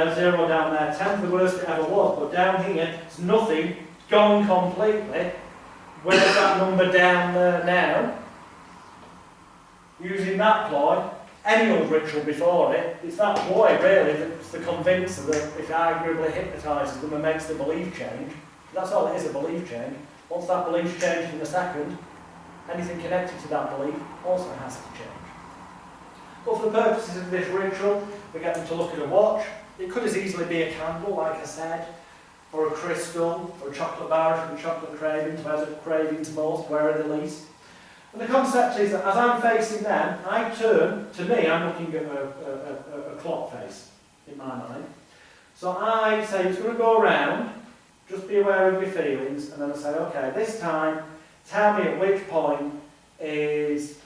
there, 0 down there, 10's the worst it ever was, but down here, it's nothing, gone completely. Where's that number down there now? Using that ploy, any old ritual before it, it's that ploy really that's the convincer that it arguably hypnotises them and makes the belief change. That's all it is, a belief change. Once that belief's changed in a second, anything connected to that belief also has to change. But for the purposes of this ritual, we get them to look at a watch. It could as easily be a candle, like I said, or a crystal, or a chocolate bar if you're chocolate cravings, where's the cravings most, where are the least. And the concept is that as I'm facing them, I turn, to me, I'm looking at a clock face in my mind. So I say it's going to go around, just be aware of your feelings, and then I say, okay, this time, tell me at which point is,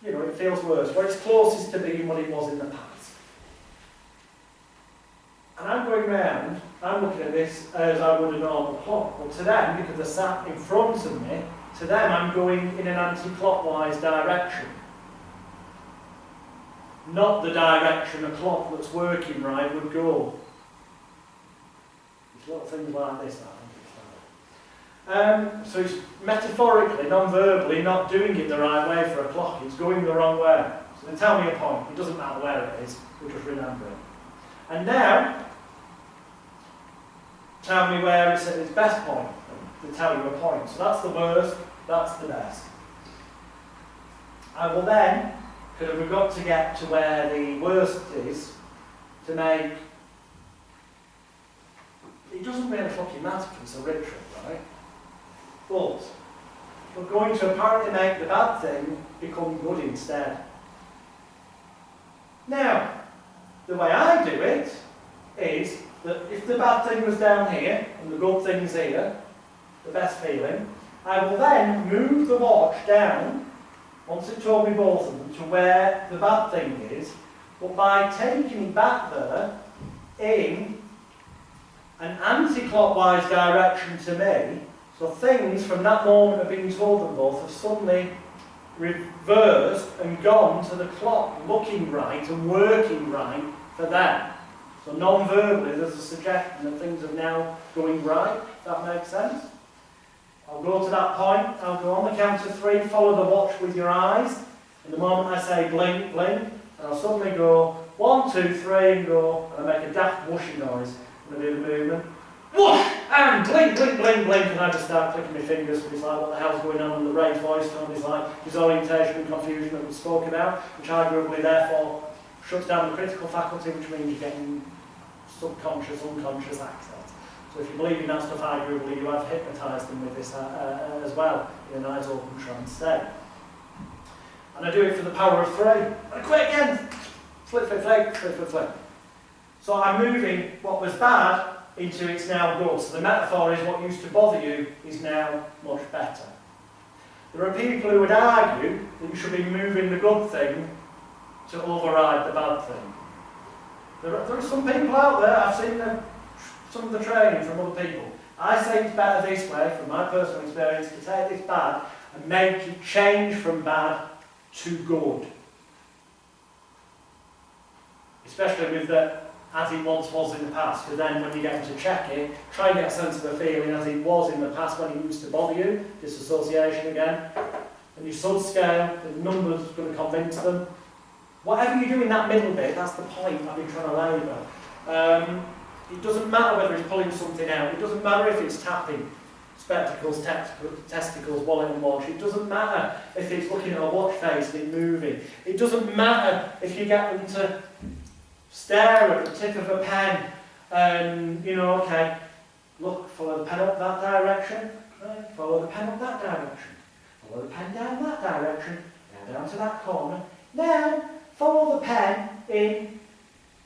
you know, it feels worse, where it's closest to being what it was in the past. And I'm going round, I'm looking at this as I would a normal clock. But to them, because they're sat in front of me, to them I'm going in an anti-clockwise direction. Not the direction a clock that's working right would go. It's little things like this that I understand. So it's metaphorically, non-verbally, not doing it the right way for a clock. It's going the wrong way. So they tell me a point. It doesn't matter where it is. We'll just remember it. And now, tell me where it's at its best point. They tell you a point. So that's the worst, that's the best. I will then, because we've got to get to where the worst is, to make... It doesn't really fucking matter if it's a ritual, right? But we're going to apparently make the bad thing become good instead. Now, the way I do it is that if the bad thing was down here and the good thing's here, the best feeling, I will then move the watch down, once it told me both of them, to where the bad thing is, but by taking it back there in an anti-clockwise direction to me, so things from that moment of being told them both have suddenly reversed and gone to the clock looking right and working right for them. So non-verbally there's a suggestion that things are now going right, if that makes sense. I'll go to that point, I'll go on the count of 3, follow the watch with your eyes, and the moment I say blink, blink, and I'll suddenly go 1, 2, 3 and go, and I make a daft whooshing noise when I do the movement. Whoosh! And blink, blink, blink, blink, and I just start clicking my fingers, and it's like, what the hell's going on? And the raised voice tone is like disorientation and confusion that we spoke about, which arguably therefore shuts down the critical faculty, which means you're getting subconscious, unconscious access. So if you believe in that stuff, arguably you have hypnotised them with this as well, in an eyes open trance state. And I do it for the power of 3. And quick again! Flip, flip, flip, flip, flip, flip. So I'm moving what was bad into it's now good. So the metaphor is what used to bother you is now much better. There are people who would argue that you should be moving the good thing to override the bad thing. There are some people out there, I've seen some of the training from other people. I say it's better this way, from my personal experience, to take this bad and make it change from bad to good. Especially with the as it once was in the past, because then when you get them to check it, try and get a sense of a feeling as it was in the past when it used to bother you, disassociation again, and you sub-scale, the number's going to convince them. Whatever you do in that middle bit, that's the point I've been trying to labour. It doesn't matter whether it's pulling something out, it doesn't matter if it's tapping spectacles, testicles, wallet and watch, it doesn't matter if it's looking at a watch face and it moving, it doesn't matter if you get them to stare at the tip of a pen and, you know, okay, look, follow the pen up that direction, right, follow the pen up that direction, follow the pen down that direction, now down to that corner, now follow the pen in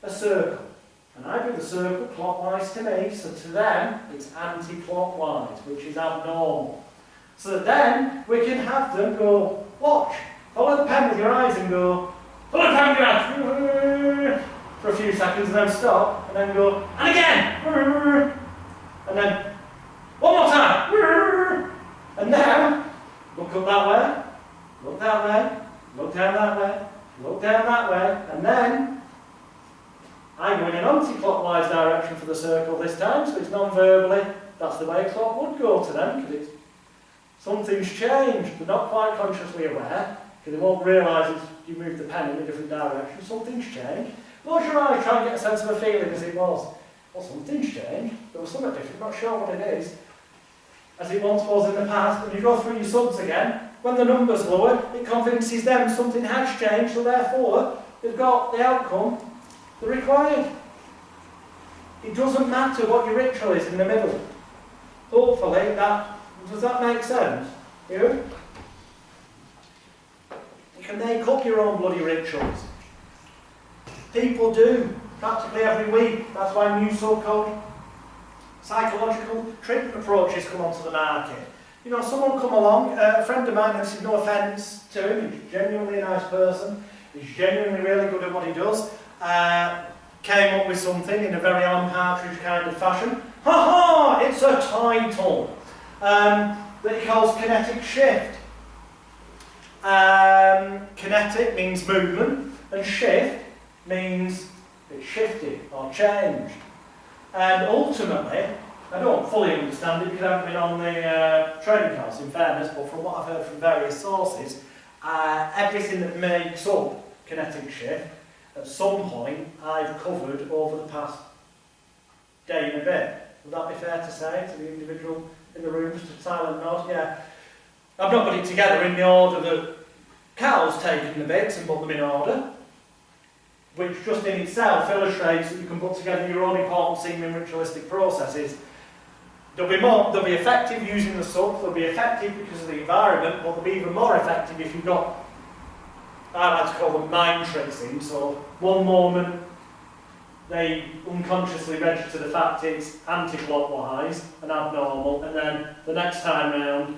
a circle. And I do the circle clockwise to me, so to them it's anti-clockwise, which is abnormal. So that then we can have them go, watch, follow the pen with your eyes and go, follow the pen with your eyes, for a few seconds and then stop, and then go, and again, and then one more time, and now look up that way, look that way, look down that way, look down that way, and then I go in an anti-clockwise direction for the circle this time, so it's non-verbally, that's the way a clock would go to them, because something's changed. They're not quite consciously aware, because they won't realise you move the pen in a different direction. Something's changed. Close your eyes, try and get a sense of a feeling as it was. Well, something's changed. There was something different, not sure what it is. As it once was in the past, and you go through your subs again, when the number's lower, it convinces them something has changed, so therefore, they've got the outcome they're required. It doesn't matter what your ritual is in the middle. Hopefully, does that make sense? You can make up your own bloody rituals. People do, practically every week. That's why new so-called psychological treatment approaches come onto the market. You know, someone come along, a friend of mine, this is no offence to him, he's genuinely a nice person, he's genuinely really good at what he does, came up with something in a very Alan Partridge kind of fashion. Ha ha! It's a title that he calls kinetic shift. Kinetic means movement, and shift means it's shifted or changed. And ultimately, I don't fully understand it because I haven't been on the training course, in fairness, but from what I've heard from various sources, everything that makes up kinetic shift, at some point, I've covered over the past day and a bit. Would that be fair to say to the individual in the room? Just a silent nod? Yeah. I've not put it together in the order that Carl's taken the bits and put them in order, which just in itself illustrates that you can put together your own important seeming ritualistic processes. They'll be effective using the sub, they'll be effective because of the environment, but they'll be even more effective if you've got, I like to call them mind tricks in. So one moment they unconsciously register the fact it's anti-clockwise and abnormal, and then the next time round,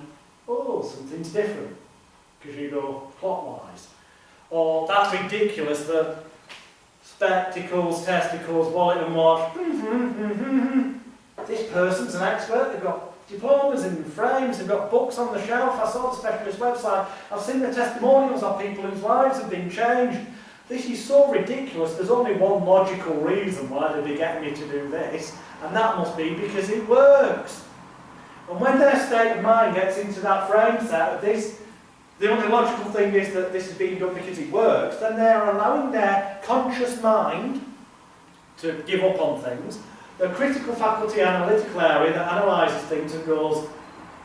oh, something's different, because you go clockwise. Or that's ridiculous that spectacles, testicles, wallet and watch. This person's an expert, they've got diplomas in frames, they've got books on the shelf. I saw the specialist website, I've seen the testimonials of people whose lives have been changed. This is so ridiculous, there's only one logical reason why they'd be getting me to do this, and that must be because it works. And when their state of mind gets into that frame set of this, the only logical thing is that this is being done because it works, then they're allowing their conscious mind to give up on things. The critical faculty analytical area that analyses things and goes,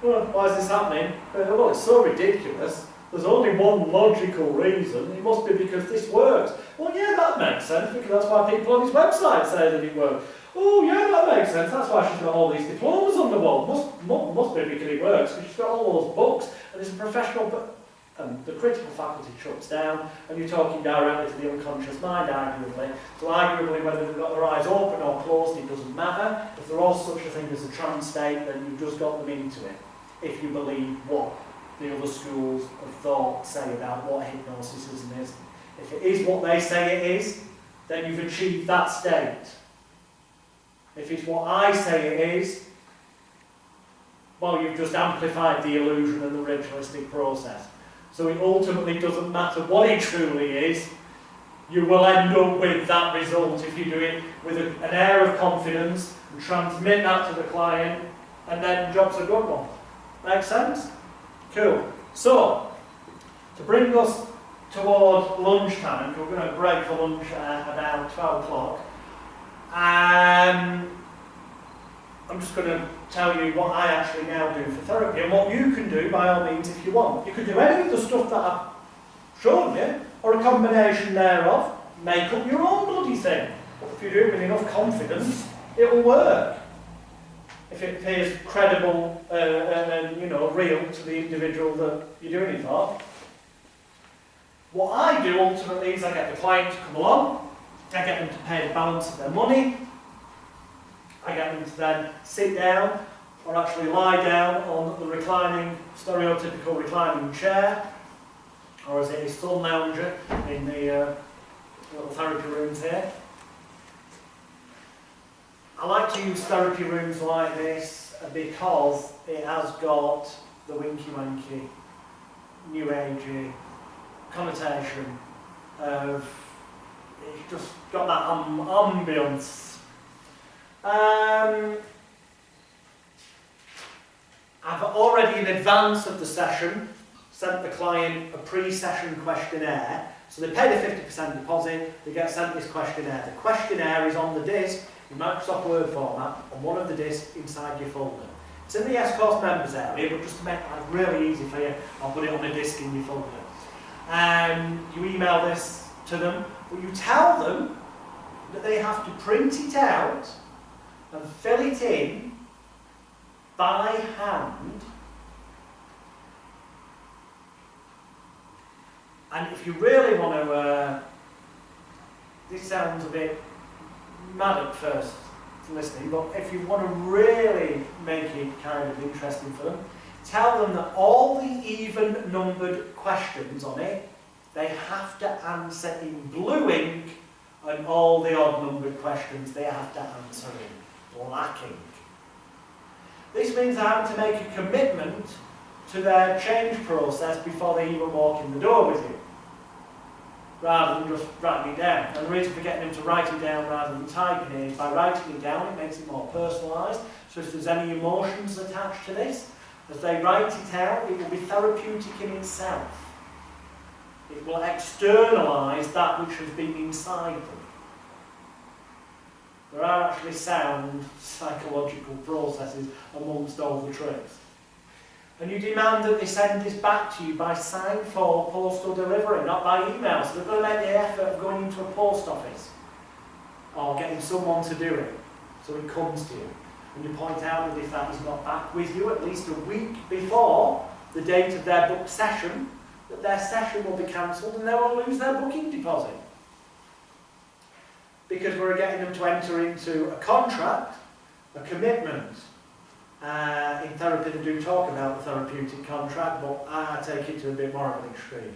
oh, why is this happening? Well, it's so ridiculous. There's only one logical reason. It must be because this works. Well, yeah, that makes sense, because that's why people on his website say that it works. Oh, yeah, that makes sense. That's why she's got all these diplomas on the wall. Must be because it works, because she's got all those books, and it's a professional. And the critical faculty shuts down, and you're talking directly to the unconscious mind, arguably. So arguably, whether they've got their eyes open or closed, it doesn't matter. If there was such a thing as a trance state, then you've just got them into it, if you believe what the other schools of thought say about what hypnosis is and isn't. If it is what they say it is, then you've achieved that state. If it's what I say it is, well, you've just amplified the illusion and the ritualistic process. So it ultimately doesn't matter what it truly is, you will end up with that result if you do it with an air of confidence and transmit that to the client, and then job's a good one. Make sense? Cool. So, to bring us toward lunchtime, we're going to break for lunch at about 12 o'clock, I'm just going to tell you what I actually now do for therapy and what you can do by all means if you want. You can do any of the stuff that I've shown you, or a combination thereof. Make up your own bloody thing. If you do it with enough confidence, it will work. If it appears credible and real to the individual that you're doing it for. What I do ultimately is I get the client to come along, I get them to pay the balance of their money, I get them to then sit down or actually lie down on the stereotypical reclining chair, or as it is, sun lounger in the little therapy rooms here. I like to use therapy rooms like this because it has got the winky-wanky, new agey connotation of it's just got that ambience. I've already in advance of the session sent the client a pre-session questionnaire. So they pay the 50% deposit, they get sent this questionnaire. The questionnaire is on the disk in Microsoft Word format on one of the disks inside your folder. It's in the S-Course members area, but just to make life really easy for you, I'll put it on a disk in your folder. You email this to them, but you tell them that they have to print it out and fill it in by hand. And if you really want to, this sounds a bit mad at first listening, but if you want to really make it kind of interesting for them, tell them that all the even numbered questions on it, they have to answer in blue ink, and all the odd numbered questions they have to answer in black ink. This means they have to make a commitment to their change process before they even walk in the door with you, rather than just writing it down. And the reason for getting them to write it down rather than typing it is by writing it down, it makes it more personalised. So if there's any emotions attached to this, as they write it out, it will be therapeutic in itself. It will externalise that which has been inside them. There are actually sound psychological processes amongst all the tricks. And you demand that they send this back to you by signed for postal delivery, not by email. So they've got to make the effort of going into a post office or getting someone to do it so it comes to you. And you point out that if that is not back with you at least a week before the date of their booked session, that their session will be cancelled and they will lose their booking deposit. Because we're getting them to enter into a contract, a commitment. In therapy they do talk about the therapeutic contract, but I take it to a bit more of an extreme.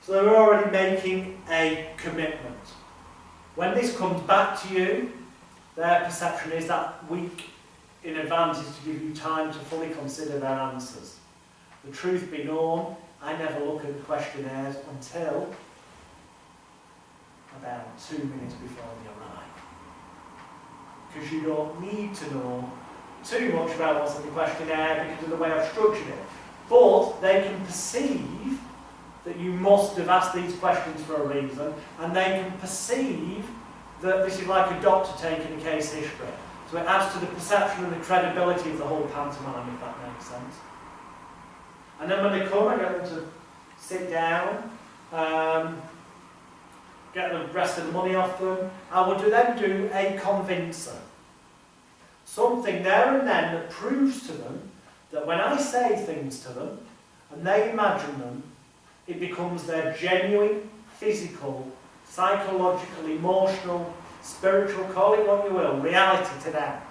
So they're already making a commitment. When this comes back to you, their perception is that week in advance is to give you time to fully consider their answers. The truth be known, I never look at the questionnaires until about 2 minutes before they arrive. Because you don't need to know too much about what's in the questionnaire because of the way I've structured it. But they can perceive that you must have asked these questions for a reason, and they can perceive that this is like a doctor taking a case history. So it adds to the perception and the credibility of the whole pantomime, if that makes sense. And then when they come, I get them to sit down, get the rest of the money off them. I will then do a convincer. Something there and then that proves to them that when I say things to them, and they imagine them, it becomes their genuine, physical, psychological, emotional, spiritual, call it what you will, reality to them.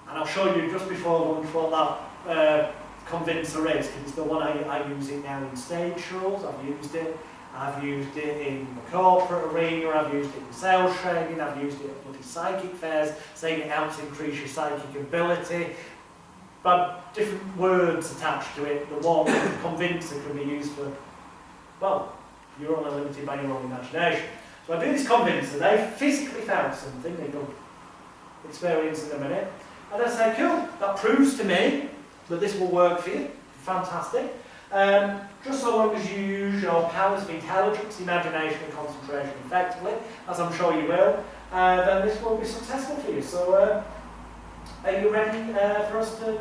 And I'll show you just before lunch what that convincer is, because it's the one I use it now in stage shows. I've used it in the corporate arena, I've used it in sales training, I've used it at bloody psychic fairs, saying it helps increase your psychic ability. But different words attached to it. The one, convincer, can be used for, well, you're only limited by your own imagination. So I do this convincer, they physically found something, they go experience in a minute, and I say, cool, that proves to me that this will work for you, fantastic. Just so long as you use your powers of intelligence, imagination and concentration effectively, as I'm sure you will, then this will be successful for you. So are you ready for us to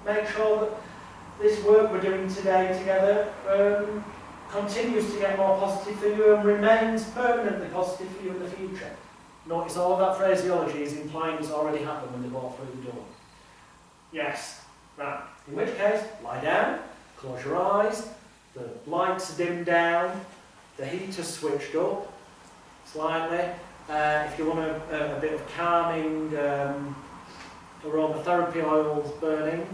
make sure that this work we're doing today together continues to get more positive for you and remains permanently positive for you in the future? Notice all of that phraseology is implying it's already happened when they walk through the door. Yes. Right. In which case, lie down, close your eyes, the lights are dimmed down, the heater's switched up slightly. If you want a bit of calming aromatherapy oils burning,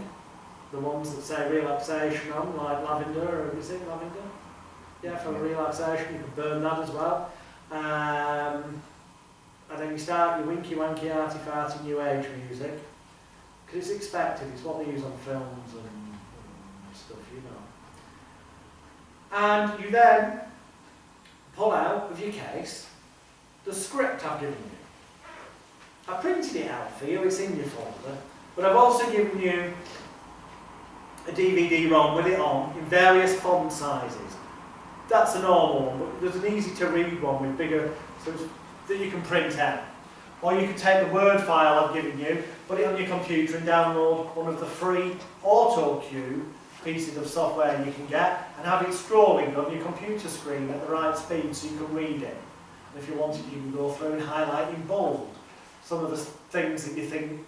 the ones that say relaxation on, like lavender, or is it lavender? Yeah, for relaxation, you can burn that as well. And then you start your winky wanky arty farty new age music, because it's expected, it's what they use on films and stuff, you know. And you then pull out of your case the script I've given you. I printed it out for you, it's in your folder, but I've also given you a DVD-ROM with it on in various font sizes. That's a normal one, but there's an easy-to-read one with bigger, so that you can print out. Or you can take the Word file I've given you, put it on your computer and download one of the free auto-cue pieces of software you can get and have it scrolling on your computer screen at the right speed so you can read it. And if you wanted, you can go through and highlight in bold some of the things that you think,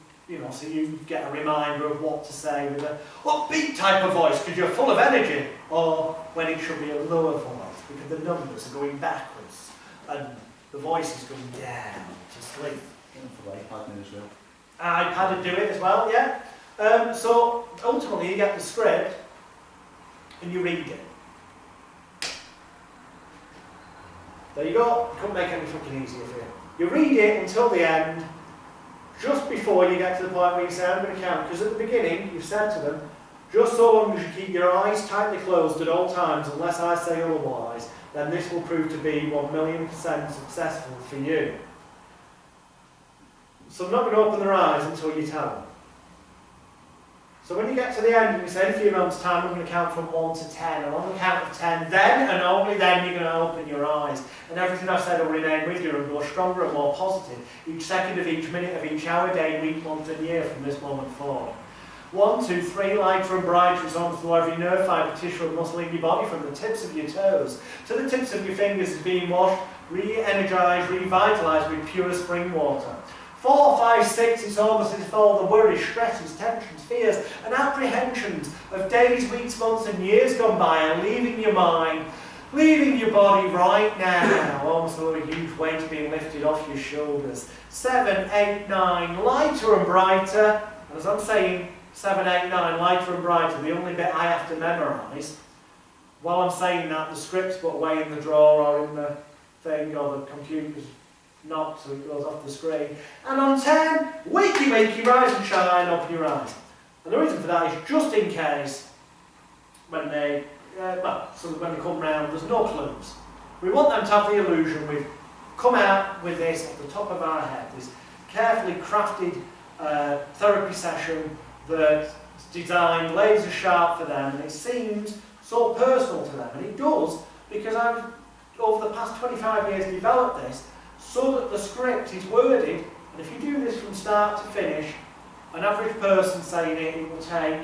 so you get a reminder of what to say with a upbeat type of voice because you're full of energy, or when it should be a lower voice because the numbers are going backwards and the voice is going down to sleep. For the iPad as well. iPad would do it as well, yeah. So ultimately you get the script and you read it. There you go. Couldn't make any fucking easier for you. You read it until the end, just before you get to the point where you say, I'm going to count. Because at the beginning, you've said to them, just so long as you keep your eyes tightly closed at all times, unless I say otherwise, then this will prove to be 1,000,000% successful for you. So I'm not going to open their eyes until you tell them. So when you get to the end and you say, in a few moments' time, I'm going to count from 1 to 10, and on the count of 10, then and only then you're going to open your eyes. And everything I've said will remain with you and grow stronger and more positive, each second of each minute of each hour, day, week, month and year from this moment forward. 1, 2, 3, lighter and brighter as on through every nerve, fibre, tissue and muscle in your body, from the tips of your toes to the tips of your fingers, is being washed, re-energised, revitalised with pure spring water. 4, 5, 6, it's almost as if all the worries, stresses, tensions, fears and apprehensions of days, weeks, months and years gone by are leaving your mind, leaving your body right now. Almost a huge weight being lifted off your shoulders. 7, 8, 9, lighter and brighter. And as I'm saying, 7, 8, 9, lighter and brighter, the only bit I have to memorise. While I'm saying that, the script's put away in the drawer or in the thing, or the computer's knocked so it goes off the screen. And on 10, wakey, wakey, rise and shine, open your eyes. And the reason for that is just in case when they, so that when they come round, there's no clues. We want them to have the illusion we've come out with this at the top of our head, this carefully crafted therapy session that's designed laser sharp for them, and it seems so personal to them. And it does, because I've, over the past 25 years, developed this so that the script is worded, and if you do this from start to finish, an average person saying it will take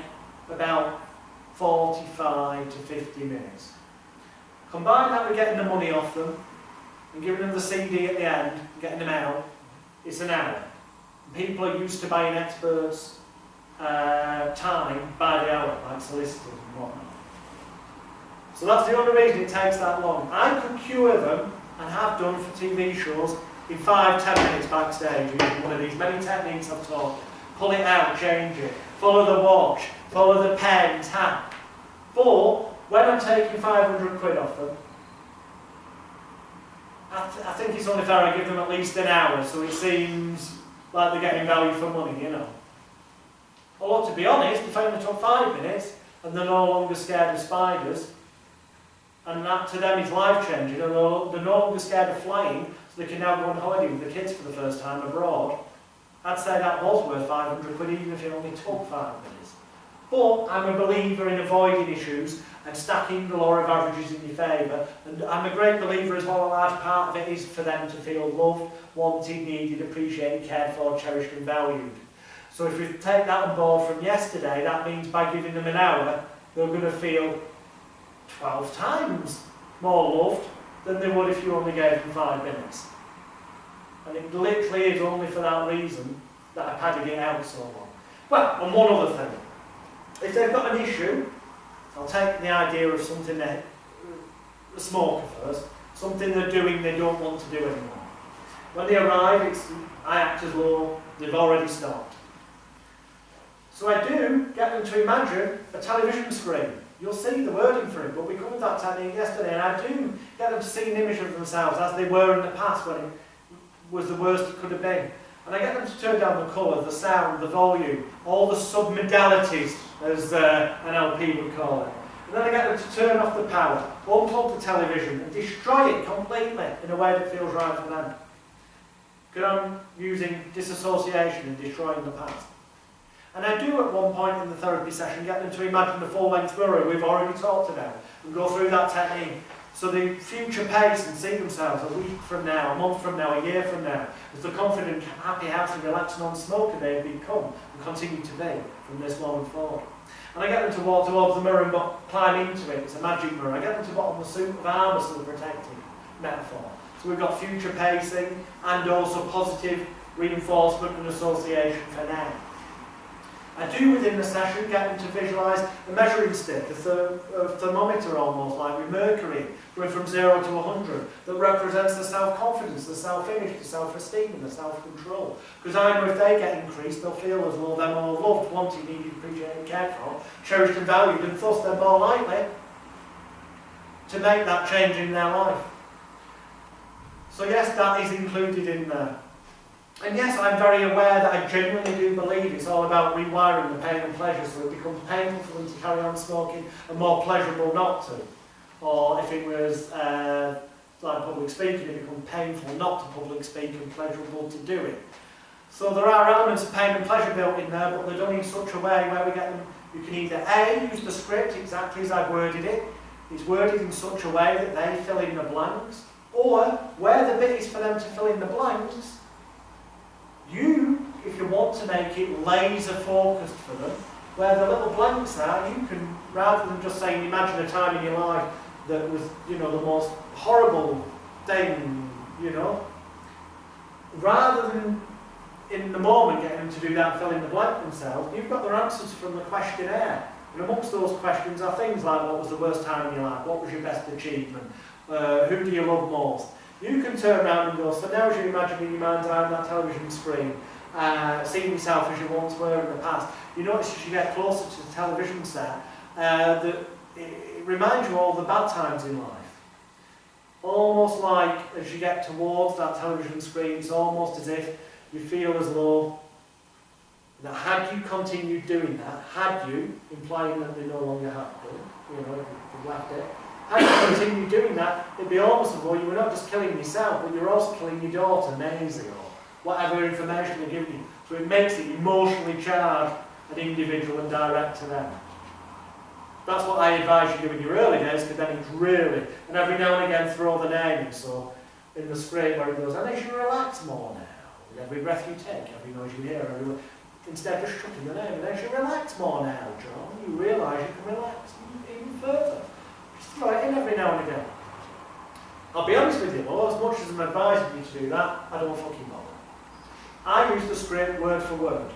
about 45 to 50 minutes. Combine that with getting the money off them and giving them the CD at the end and getting them out, it's an hour. People are used to buying experts' time by the hour, like solicitors and whatnot. So that's the only reason it takes that long. I could cure them, and have done for TV shows, in 5-10 minutes backstage using one of these many techniques I've taught. Pull it out, change it, follow the watch, follow the pen, tap. But when I'm taking 500 quid off them, I think it's only fair I give them at least an hour, so it seems like they're getting value for money, Although to be honest, if I only took 5 minutes and they're no longer scared of spiders, and that to them is life-changing, and they're no longer scared of flying, so they can now go on holiday with the kids for the first time abroad, I'd say that was worth 500 quid even if it only took 5 minutes. But I'm a believer in avoiding issues and stacking the law of averages in your favour, and I'm a great believer as well, a large part of it is for them to feel loved, wanted, needed, appreciated, cared for, cherished and valued. So if we take that on board from yesterday, that means by giving them an hour, they're going to feel 12 times more loved than they would if you only gave them 5 minutes. And it literally is only for that reason that I padded it out so long. Well, and one other thing. If they've got an issue, I'll take the idea of something a smoker first, something they're doing they don't want to do anymore. When they arrive, I act as though they've already stopped. So I do get them to imagine a television screen. You'll see the wording for it, but we covered that technique yesterday, and I do get them to see an image of themselves as they were in the past when it was the worst it could have been. And I get them to turn down the colour, the sound, the volume, all the sub-modalities, as NLP would call it. And then I get them to turn off the power, unplug the television and destroy it completely in a way that feels right for them. Because I'm using disassociation and destroying the past. And I do at one point in the therapy session get them to imagine the full-length mirror we've already talked about and go through that technique. So they future pace and see themselves a week from now, a month from now, a year from now, as the confident, happy, healthy, relaxed non-smoker they've become and continue to be from this moment forward. And I get them to walk towards the mirror and climb into it. It's a magic mirror. I get them to put on the suit of armour, so the protective metaphor. So we've got future pacing and also positive reinforcement and association for now. I do within the session get them to visualise a measuring stick, a thermometer almost like with mercury, going from 0 to 100, that represents the self-confidence, the self-image, the self-esteem and the self-control. Because I know if they get increased, they'll feel as though they're more loved, wanted, needed, appreciated, cared for, cherished and valued, and thus they're more likely to make that change in their life. So yes, that is included in there. And yes, I'm very aware that I genuinely do believe it's all about rewiring the pain and pleasure so it becomes painful for them to carry on smoking and more pleasurable not to. Or if it was like public speaking, it becomes painful not to public speak and pleasurable to do it. So there are elements of pain and pleasure built in there, but they're done in such a way where we get them, you can either A, use the script exactly as I've worded it, it's worded in such a way that they fill in the blanks, or where the bit is for them to fill in the blanks, you, if you want to make it laser focused for them, where the little blanks are, you can, rather than just saying, imagine a time in your life that was, the most horrible thing, rather than in the moment getting them to do that and fill in the blank themselves, you've got their answers from the questionnaire. And amongst those questions are things like, what was the worst time in your life? What was your best achievement? Who do you love most? You can turn around and go, so now as you imagine in your mind's eye on that television screen, seeing yourself as you once were in the past, you notice as you get closer to the television set, that it reminds you of all the bad times in life. Almost like as you get towards that television screen, it's almost as if you feel as though that had you continued doing that, had you, implying that they no longer have to, if you've left it, had you continued doing that, it'd be almost as though you were not just killing yourself, but you're also killing your daughter, Maisie, or whatever information they're giving you. So it makes it emotionally charged and individual and direct to them. That's what I advise you do in your early days, because then it's really, and every now and again throw the name in, so in the script where it goes, and as you relax more now, with every breath you take, every noise you hear, instead of shutting the name, and as you relax more now, John, you realise you can relax even further. Throw it in every now and again. I'll be honest with you, though, as much as I'm advising you to do that, I don't fucking bother. I use the script word for word.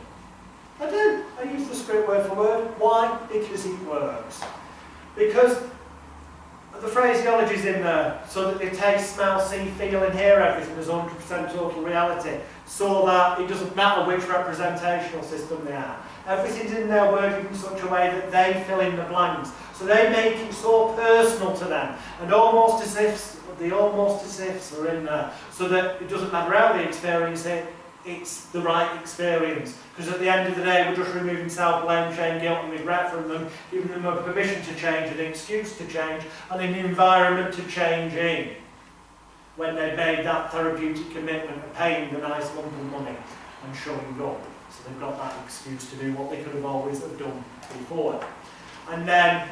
I do. I use the script word for word. Why? Because it works. Because the phraseology is in there so that they taste, smell, see, feel and hear everything as 100% total reality, so that it doesn't matter which representational system they are. Everything's in there worded in such a way that they fill in the blanks. So they make it so personal to them, and almost as if the almost as ifs are in there, so that it doesn't matter how they experience it, it's the right experience. Because at the end of the day, we're just removing self-blame, shame, guilt and regret from them, giving them a permission to change, an excuse to change, and an environment to change in. When they've made that therapeutic commitment of paying the nice lump of money and showing up. So they've got that excuse to do what they could have always have done before. And then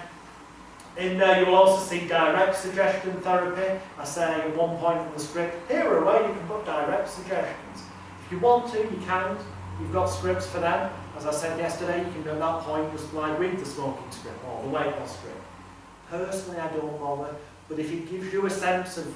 in there you'll also see direct suggestion therapy. I say at one point in the script, here are a way you can put direct suggestions. If you want to, you can. You've got scripts for them. As I said yesterday, you can at that point just like read the smoking script or the weight loss script. Personally, I don't bother, but if it gives you a sense of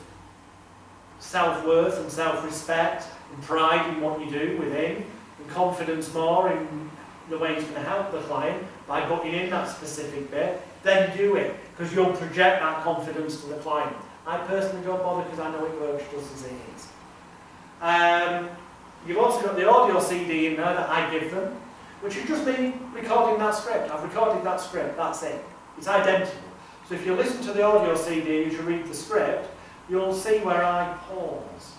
self-worth and self-respect and pride in what you do within, and confidence more in the way it's going to help the client by putting in that specific bit, then do it, because you'll project that confidence to the client. I personally don't bother because I know it works just as it is. You've also got the audio CD in there that I give them, which is just me recording that script. I've recorded that script, that's it. It's identical. So if you listen to the audio CD as you read the script, you'll see where I pause,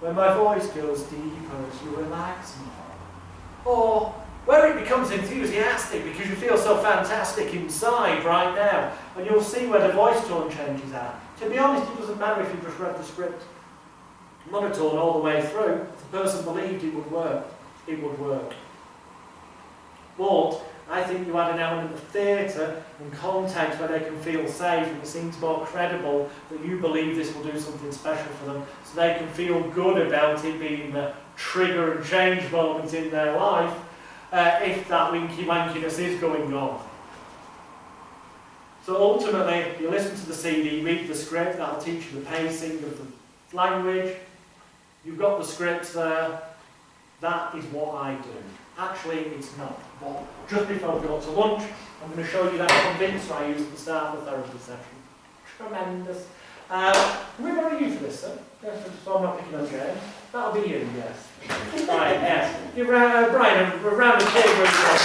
where my voice goes deeper as you relax more. Or Where it becomes enthusiastic because you feel so fantastic inside right now, and you'll see where the voice tone changes at. To be honest, it doesn't matter if you just read the script monotone all the way through. If the person believed it would work, it would work. But I think you add an element of theatre and context where they can feel safe and it seems more credible that you believe this will do something special for them, so they can feel good about it being a trigger and change moment in their life if that winky wankiness is going on. So ultimately, you listen to the CD, read the script, that'll teach you the pacing of the language. You've got the scripts there. That is what I do. Actually, it's not. But just before we go to lunch, I'm going to show you that convincer I used at the start of the therapy session. Tremendous. Where are you for this, sir? Yes, so I'm not picking on James. That'll be you, yes. Right, yes. Give Brian a round of applause.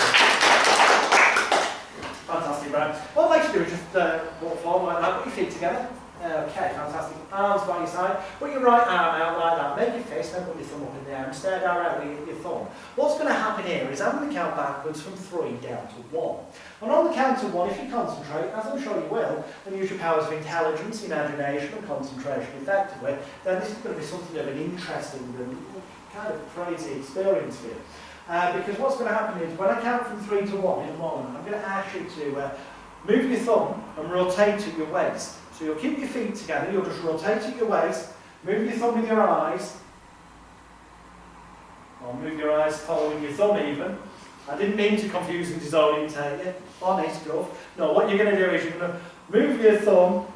Fantastic, Brian. What I'd like to do is just walk forward like that, put your feet together. Okay, fantastic. Arms by your side. Put your right arm out like that. Make your fist, then put your thumb up in the air and stare directly at your thumb. What's going to happen here is I'm going to count backwards from 3 down to 1. And on the count of 1, if you concentrate, as I'm sure you will, and use your powers of intelligence, imagination and concentration effectively, then this is going to be something of an interesting and kind of crazy experience for you. Because what's going to happen is when I count from 3 to 1 in the morning, I'm going to ask you to move your thumb and rotate at your waist. So you'll keep your feet together, you'll just rotate at your waist, move your thumb with your eyes, or move your eyes following your thumb even. I didn't mean to confuse and disorientate you, honest stuff. No, what you're going to do is you're going to move your thumb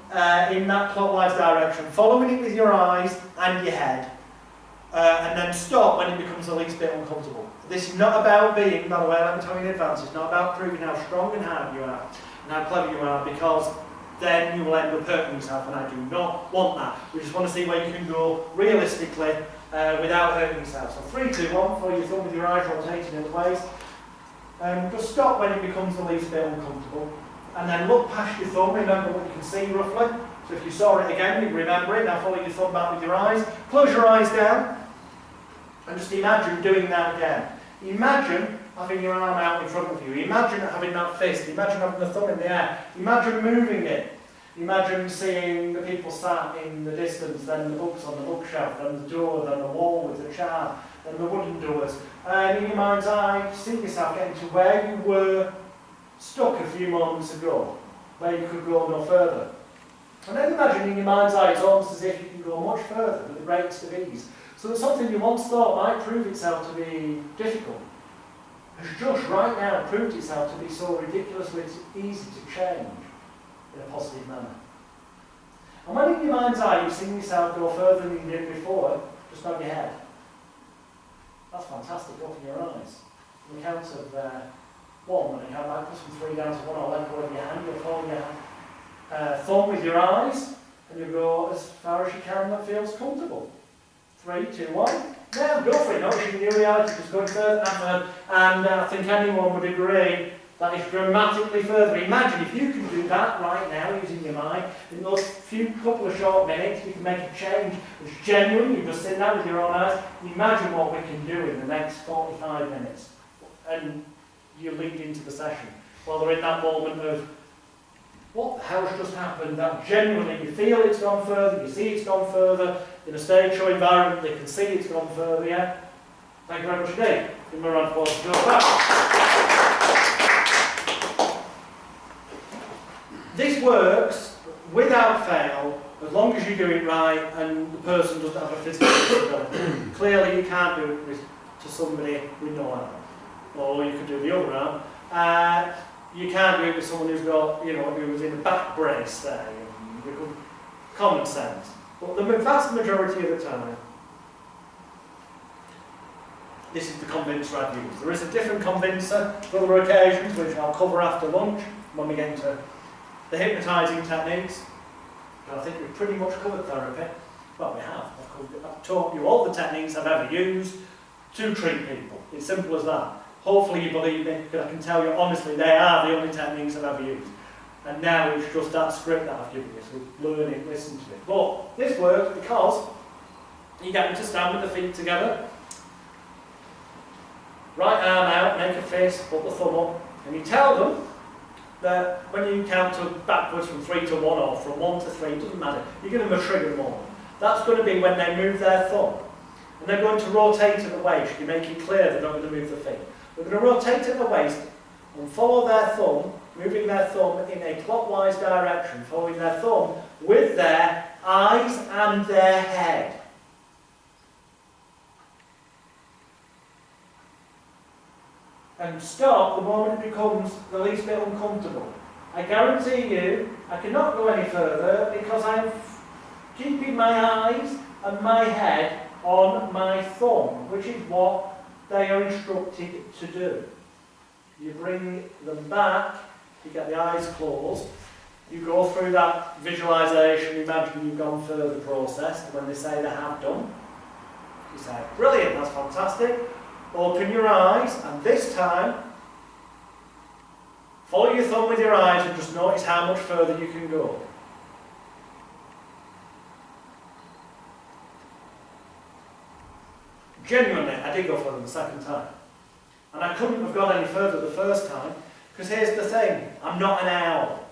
in that clockwise direction, following it with your eyes and your head, and then stop when it becomes the least bit uncomfortable. This is not about being, by the way, let me tell you in advance, it's not about proving how strong and hard you are, and how clever you are, because then you will end up hurting yourself, and I do not want that. We just want to see where you can go realistically without hurting yourself. So 3, 2, 1, follow your thumb with your eyes rotating in the waist. Just stop when it becomes the least bit uncomfortable. And then look past your thumb, remember what you can see roughly. So if you saw it again, you remember it. Now follow your thumb back with your eyes. Close your eyes down. And just imagine doing that again. Imagine having your arm out in front of you. Imagine having that fist. Imagine having the thumb in the air. Imagine moving it. Imagine seeing the people sat in the distance, then the books on the bookshelf, then the door, then the wall with the chart, then the wooden doors. And in your mind's eye, see yourself getting to where you were stuck a few moments ago, where you could go no further. And then imagine in your mind's eye, it's almost as if you can go much further with the greatest of ease. So that something you once thought might prove itself to be difficult has just right now proved itself to be so ridiculously easy to change in a positive manner. And when in your mind's eye you've seen yourself go further than you did before, just nod your head. That's fantastic, open your eyes. On the count of 1, when you count backwards from 3 down to 1, I'll let go of your hand, you'll follow your thumb with your eyes, and you'll go as far as you can that feels comfortable. 3, 2, 1. Now go for it. Notice your new reality is going further and I think anyone would agree that is dramatically further. Imagine if you can do that right now using your mind, in those couple of short minutes, you can make a change that's genuine. You just sit down with your own eyes. Imagine what we can do in the next 45 minutes. And you lead into the session. While they're in that moment of, what the hell's just happened? That genuinely you feel it's gone further, you see it's gone further. In a stage show environment, they can see it's gone further, yeah? Thank you very much indeed. Give me a round of applause to Joe back. This works without fail, as long as you do it right and the person doesn't have a physical disability. Clearly you can't do it to somebody with no arm. Or you could do the other arm. You can't do it with someone who's got, who's in a back brace there. Common sense. But the vast majority of the time, this is the convincer I've used. There is a different convincer for other occasions, which I'll cover after lunch when we get into the hypnotising techniques. But I think we've pretty much covered therapy. Well, we have. I've taught you all the techniques I've ever used to treat people. It's simple as that. Hopefully you believe me, because I can tell you honestly, they are the only techniques I've ever used. And now it's just that script that I've given you, so learn it, listen to it. But this works because you get them to stand with the feet together, right arm out, make a fist, put the thumb up, and you tell them that when you count backwards from 3 to 1 or from 1 to 3, it doesn't matter, you're giving them a trigger moment. That's going to be when they move their thumb. And they're going to rotate at the waist. You make it clear they're not going to move the feet. They're going to rotate at the waist and follow their thumb, moving their thumb in a clockwise direction, following their thumb with their eyes and their head. And stop the moment it becomes the least bit uncomfortable. I guarantee you, I cannot go any further because I'm keeping my eyes and my head on my thumb, which is what they are instructed to do. You bring them back, you get the eyes closed, you go through that visualisation, imagine you've gone further process, and when they say they have done, you say, brilliant, that's fantastic. Open your eyes, and this time, follow your thumb with your eyes and just notice how much further you can go. Genuinely, I did go further the second time. And I couldn't have gone any further the first time, because here's the thing, I'm not an owl.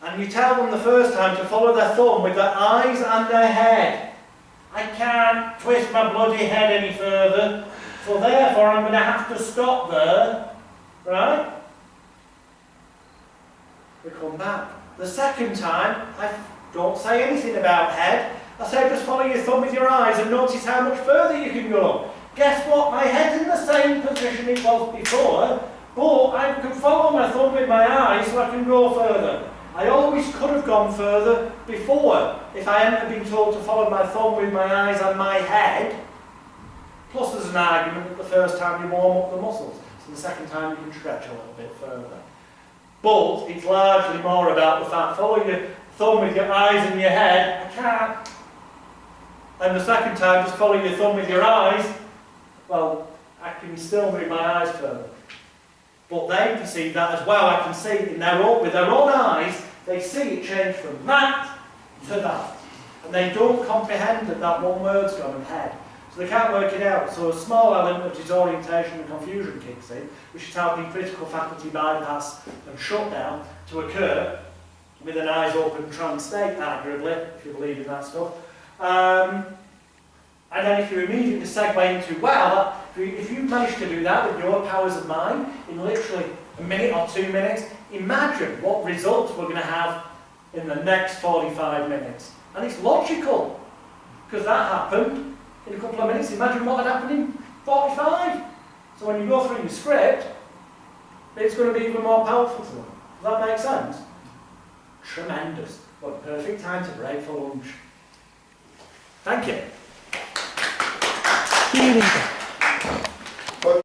And you tell them the first time to follow their thumb with their eyes and their head. I can't twist my bloody head any further, so therefore I'm going to have to stop there, right? We come back. The second time, I don't say anything about head. I say just follow your thumb with your eyes and notice how much further you can go. Guess what? My head's in the same position it was before, but I can follow my thumb with my eyes so I can go further. I always could have gone further before if I hadn't been told to follow my thumb with my eyes and my head. Plus there's an argument that the first time you warm up the muscles, so the second time you can stretch a little bit further. But it's largely more about the fact, follow your thumb with your eyes and your head, I can't. And the second time, just follow your thumb with your eyes, well, I can still move my eyes further. But they perceive that as well. I can see with their own eyes, they see it change from that to that. And they don't comprehend that one word's gone ahead. So they can't work it out. So a small element of disorientation and confusion kicks in, which is helping critical faculty bypass and shutdown to occur with an eyes open trance state, arguably, if you believe in that stuff. And then if you immediately segue into, well, if you manage to do that with your powers of mind in literally a minute or 2 minutes, imagine what results we're going to have in the next 45 minutes. And it's logical, because that happened in a couple of minutes. Imagine what had happened in 45. So when you go through your script, it's going to be even more powerful to them. Does that make sense? Tremendous. What a perfect time to break for lunch. Thank you.